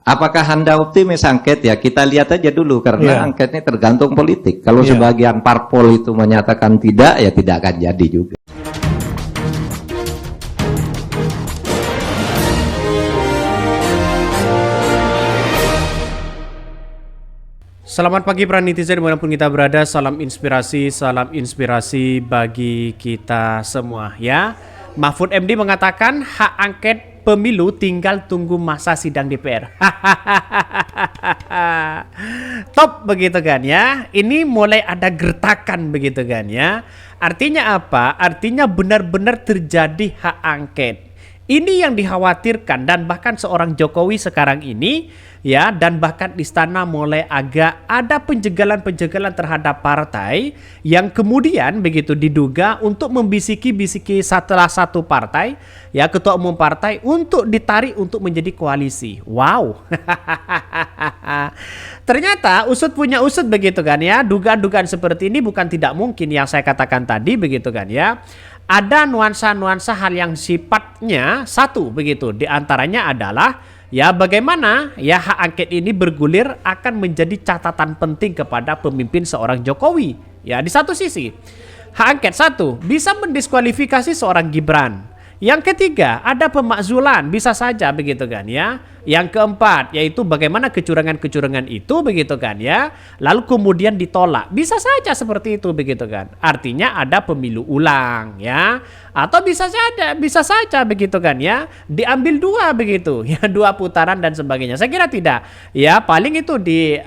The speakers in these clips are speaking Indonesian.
Apakah Anda optimis angket? Ya kita lihat aja dulu karena angket ini tergantung politik. Kalau sebagian parpol itu menyatakan tidak, ya tidak akan jadi juga. Selamat pagi para netizen dimanapun kita berada, salam inspirasi bagi kita semua ya. Mahfud MD mengatakan hak angket pemilu tinggal tunggu masa sidang DPR. Top begitu kan ya. Ini mulai ada gertakan begitu kan ya. Artinya apa? Artinya benar-benar terjadi hak angket. Ini yang dikhawatirkan dan bahkan seorang Jokowi sekarang ini ya, dan bahkan istana mulai agak ada penjagalan-penjagalan terhadap partai yang kemudian begitu diduga untuk membisiki-bisiki salah satu partai ya, ketua umum partai untuk ditarik untuk menjadi koalisi. Wow. Ternyata usut punya usut begitu kan ya. Dugaan-dugaan seperti ini bukan tidak mungkin yang saya katakan tadi begitu kan ya. Ada nuansa-nuansa hal yang sifatnya satu begitu. Di antaranya adalah ya bagaimana ya hak angket ini bergulir akan menjadi catatan penting kepada pemimpin seorang Jokowi. Ya di satu sisi hak angket satu bisa mendiskualifikasi seorang Gibran. Yang ketiga ada pemakzulan bisa saja begitu kan ya. Yang keempat yaitu bagaimana kecurangan-kecurangan itu begitu kan ya. Lalu kemudian ditolak. Bisa saja seperti itu begitu kan. Artinya ada pemilu ulang ya. Atau bisa saja begitu kan ya. Diambil dua begitu ya, dua putaran dan sebagainya. Saya kira tidak. Ya paling itu di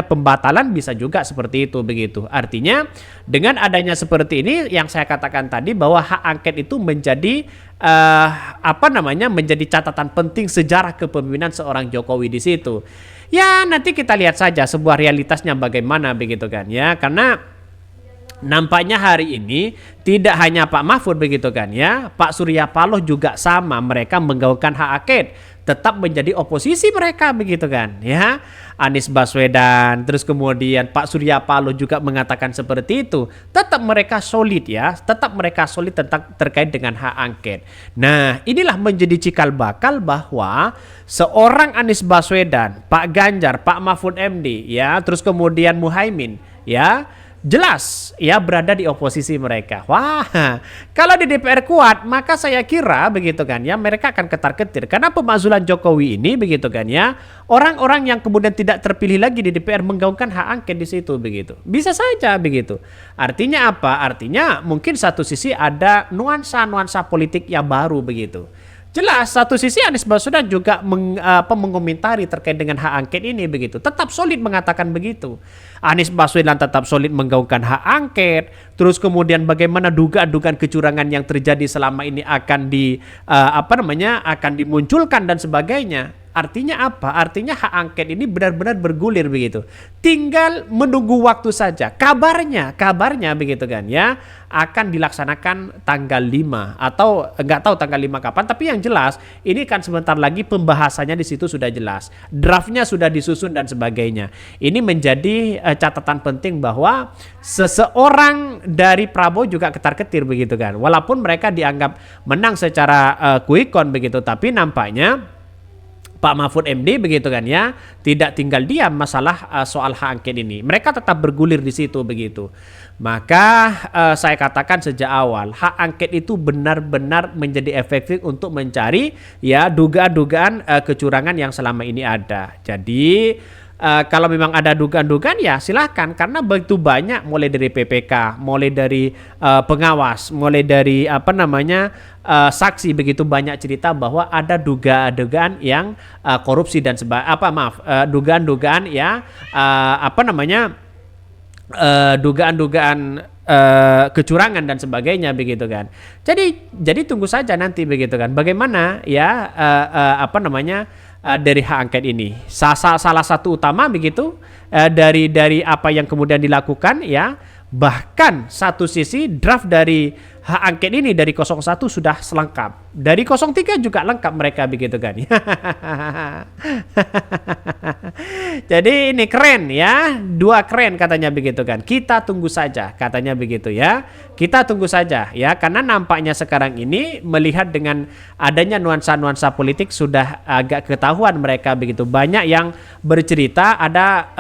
pembatalan bisa juga seperti itu begitu. Artinya dengan adanya seperti ini yang saya katakan tadi bahwa hak angket itu menjadi menjadi catatan penting sejarah kepemimpinan seorang Jokowi di situ. Ya nanti kita lihat saja sebuah realitasnya bagaimana begitu kan ya. Karena nampaknya hari ini tidak hanya Pak Mahfud begitu kan ya, Pak Surya Paloh juga sama, mereka menggaungkan hak angket, tetap menjadi oposisi mereka begitu kan ya. Anies Baswedan, terus kemudian Pak Surya Paloh juga mengatakan seperti itu. Tetap mereka solid ya, tetap mereka solid tentang terkait dengan hak angket. Nah inilah menjadi cikal bakal bahwa seorang Anies Baswedan, Pak Ganjar, Pak Mahfud MD ya, terus kemudian Muhaimin ya, jelas ya berada di oposisi mereka. Wah, kalau di DPR kuat maka saya kira begitu kan ya, mereka akan ketar-ketir karena pemakzulan Jokowi ini begitu kan ya. Orang-orang yang kemudian tidak terpilih lagi di DPR menggaungkan hak angket di situ begitu. Bisa saja begitu. Artinya apa? Artinya mungkin satu sisi ada nuansa-nuansa politik yang baru begitu. Jelas satu sisi Anies Baswedan juga mengomentari terkait dengan hak angket ini begitu. Tetap solid mengatakan begitu. Anies Baswedan tetap solid menggaungkan hak angket. Terus kemudian bagaimana dugaan-dugaan kecurangan yang terjadi selama ini akan akan dimunculkan dan sebagainya. Artinya apa? Artinya hak angket ini benar-benar bergulir begitu. Tinggal menunggu waktu saja. Kabarnya begitu kan ya, akan dilaksanakan tanggal 5 atau enggak tahu tanggal 5 kapan, tapi yang jelas ini kan sebentar lagi pembahasannya di situ sudah jelas. Draftnya sudah disusun dan sebagainya. Ini menjadi catatan penting bahwa seseorang dari Prabowo juga ketar-ketir begitu kan. Walaupun mereka dianggap menang secara quick count begitu, tapi nampaknya Pak Mahfud MD begitu kan ya, tidak tinggal diam masalah soal hak angket ini. Mereka tetap bergulir di situ begitu. Maka saya katakan sejak awal hak angket itu benar-benar menjadi efektif untuk mencari ya dugaan-dugaan kecurangan yang selama ini ada. Jadi kalau memang ada dugaan-dugaan ya silahkan, karena begitu banyak mulai dari PPK, mulai dari pengawas, mulai dari saksi, begitu banyak cerita bahwa ada dugaan-dugaan yang korupsi dan dugaan-dugaan ya dugaan-dugaan kecurangan dan sebagainya begitu kan. Jadi tunggu saja nanti begitu kan bagaimana ya dari hak angket ini. Salah satu utama begitu dari apa yang kemudian dilakukan ya. Bahkan satu sisi draft dari hak angket ini dari 01 sudah selengkap. Dari 03 juga lengkap mereka begitu kan. Jadi ini keren ya. 2 keren katanya begitu kan. Kita tunggu saja katanya begitu ya. Kita tunggu saja ya. Karena nampaknya sekarang ini melihat dengan adanya nuansa-nuansa politik sudah agak ketahuan mereka begitu. Banyak yang bercerita ada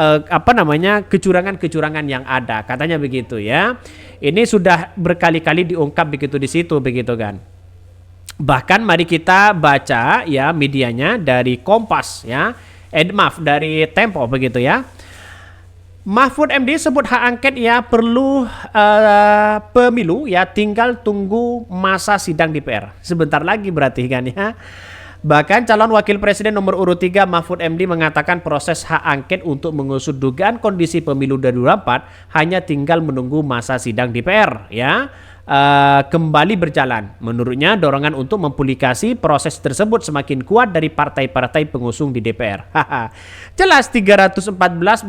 kecurangan-kecurangan yang ada katanya begitu ya. Ini sudah berkali-kali diungkap begitu di situ begitu kan. Bahkan mari kita baca ya medianya dari Kompas ya. Dari Tempo begitu ya. Mahfud MD sebut hak angket ya perlu pemilu ya, tinggal tunggu masa sidang DPR. Sebentar lagi berarti kan ya. Bahkan calon wakil presiden nomor urut 3 Mahfud MD mengatakan proses hak angket untuk mengusut dugaan kondisi pemilu 2024 hanya tinggal menunggu masa sidang DPR ya kembali berjalan. Menurutnya dorongan untuk mempublikasi proses tersebut semakin kuat dari partai-partai pengusung di DPR. Jelas 314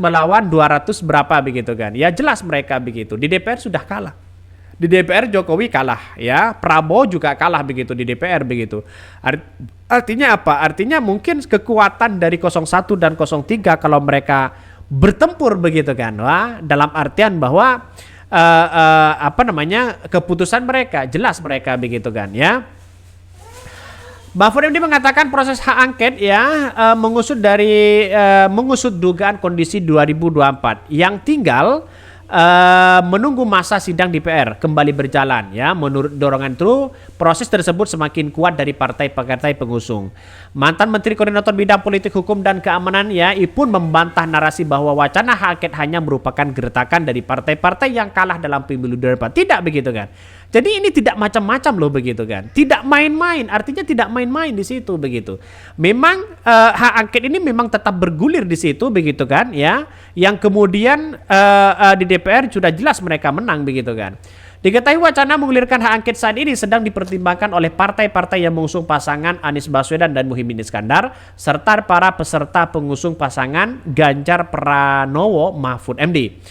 melawan 200 berapa begitu kan. Ya jelas mereka begitu. Di DPR sudah kalah. Di DPR Jokowi kalah ya, Prabowo juga kalah begitu di DPR begitu. Artinya apa? Artinya mungkin kekuatan dari 01 dan 03 kalau mereka bertempur begitu kan. Wah, dalam artian bahwa keputusan mereka jelas mereka begitu kan ya. Mahfud MD mengatakan proses hak angket ya mengusut dugaan kondisi 2024 yang tinggal menunggu masa sidang DPR kembali berjalan ya. Menurut dorongan itu proses tersebut semakin kuat dari partai-partai pengusung. Mantan Menteri Koordinator Bidang Politik Hukum dan Keamanan ya pun membantah narasi bahwa wacana hak angket hanya merupakan gertakan dari partai-partai yang kalah dalam pemilu 2024. Tidak begitu kan. Jadi ini tidak macam-macam loh begitu kan. Tidak main-main, artinya tidak main-main di situ begitu. Memang hak angket ini memang tetap bergulir di situ begitu kan ya. Yang kemudian di DPR sudah jelas mereka menang begitu kan. Diketahui wacana menggulirkan hak angket saat ini sedang dipertimbangkan oleh partai-partai yang mengusung pasangan Anies Baswedan dan Muhyiddin Iskandar serta para peserta pengusung pasangan Ganjar Pranowo Mahfud MD.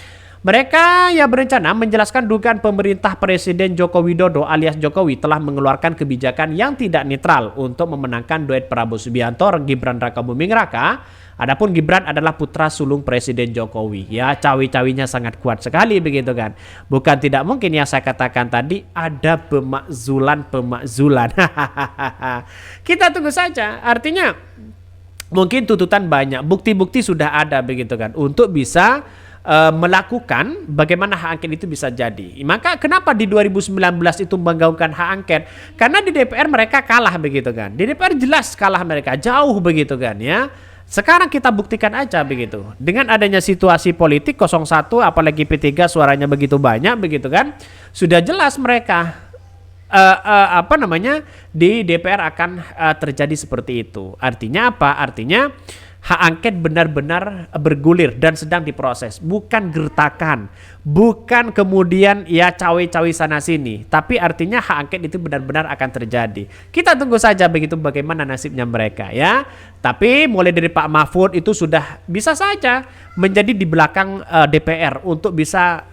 Mereka yang berencana menjelaskan dugaan pemerintah Presiden Joko Widodo alias Jokowi telah mengeluarkan kebijakan yang tidak netral untuk memenangkan duet Prabowo Subianto Gibran Raka Buming Raka. Adapun Gibran adalah putra sulung Presiden Jokowi. Ya, cawi-cawinya sangat kuat sekali begitu kan. Bukan tidak mungkin yang saya katakan tadi ada pemakzulan. Kita tunggu saja. Artinya mungkin tuntutan banyak, bukti-bukti sudah ada begitu kan untuk bisa melakukan bagaimana hak angket itu bisa jadi. Maka kenapa di 2019 itu menggaungkan hak angket? Karena di DPR mereka kalah begitu kan. Di DPR jelas kalah mereka jauh begitu kan ya. Sekarang kita buktikan aja begitu. Dengan adanya situasi politik 01 apalagi P3 suaranya begitu banyak begitu kan. Sudah jelas mereka di DPR akan terjadi seperti itu. Artinya apa? Artinya hak angket benar-benar bergulir dan sedang diproses, bukan gertakan, bukan kemudian ya cawe-cawe sana sini, tapi artinya hak angket itu benar-benar akan terjadi. Kita tunggu saja begitu bagaimana nasibnya mereka ya. Tapi mulai dari Pak Mahfud itu sudah bisa saja menjadi di belakang DPR untuk bisa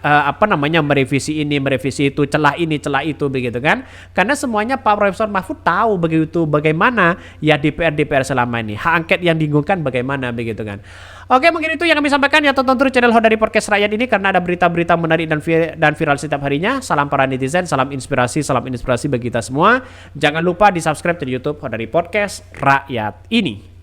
merevisi ini, merevisi itu, celah ini, celah itu begitu kan. Karena semuanya Pak Profesor Mahfud tahu begitu bagaimana ya DPR selama ini. Hak angket yang diinginkan bagaimana begitu kan. Oke, mungkin itu yang kami sampaikan ya. Tonton terus channel Hodari Podcast Rakyat ini karena ada berita-berita menarik dan viral setiap harinya. Salam para netizen, salam inspirasi bagi kita semua. Jangan lupa di subscribe di YouTube Hodari Podcast Rakyat ini.